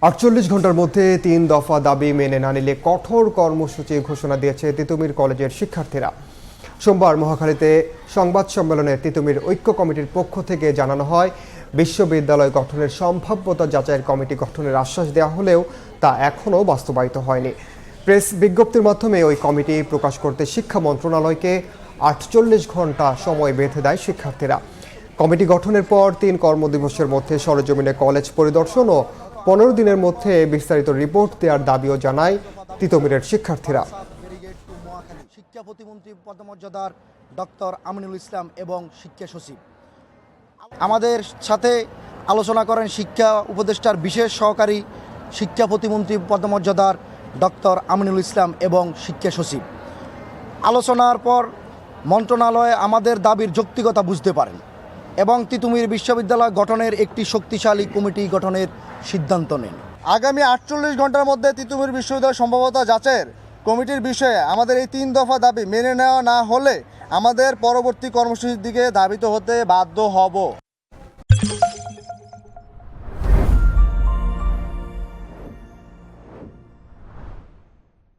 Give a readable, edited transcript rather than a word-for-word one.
৪৮ ঘন্টার মধ্যে ৩ দফা দাবি মেনে না নিলে কঠোর কর্মসূচি ঘোষণা দিয়েছে তিতুমির কলেজের শিক্ষার্থীরা। সোমবার মহাখালীতে সংবাদ সম্মেলনে তিতুমির ঐক্য কমিটির পক্ষ থেকে জানানো হয়, বিশ্ববিদ্যালয় গঠনের সম্ভাব্যতা যাচাইয়ের কমিটি গঠনের আশ্বাস দেওয়া হলেও তা এখনও বাস্তবায়িত হয়নি। প্রেস বিজ্ঞপ্তির মাধ্যমে ওই কমিটি প্রকাশ করতে শিক্ষা মন্ত্রণালয়কে ৪৮ ঘন্টা সময় বেঁধে দেয় শিক্ষার্থীরা। কমিটি গঠনের পর ৩ কর্মদিবসের মধ্যে সরেজমিনে কলেজ পরিদর্শন ও ১৫ দিনের মধ্যে বিস্তারিত রিপোর্ট দেওয়ার দাবিও জানায় তিতুমিরের শিক্ষার্থীরা। শিক্ষা প্রতিমন্ত্রী পদমর্যাদার ডক্টর আমিনুল ইসলাম এবং শিক্ষা সচিব আমাদের সাথে আলোচনা করেন শিক্ষা উপদেষ্টার বিশেষ সহকারী শিক্ষা প্রতিমন্ত্রী পদমর্যাদার ডক্টর আমিনুল ইসলাম এবং শিক্ষা সচিব। আলোচনার পর মন্ত্রণালয় আমাদের দাবির যৌক্তিকতা বুঝতে পারেন এবং তিতুমির বিশ্ববিদ্যালয় গঠনের একটি শক্তিশালী কমিটি গঠনের সিদ্ধান্ত নেন। আগামী ৪৮ ঘন্টার মধ্যে তিতুমির বিশ্ববিদ্যালয় সম্ভাব্যতা যাচাইয়ের কমিটির বিষয়ে আমাদের এই ৩ দফা দাবি মেনে নেওয়া না হলে আমাদের পরবর্তী কর্মসূচির দিকে ধাবিত হতে বাধ্য হব।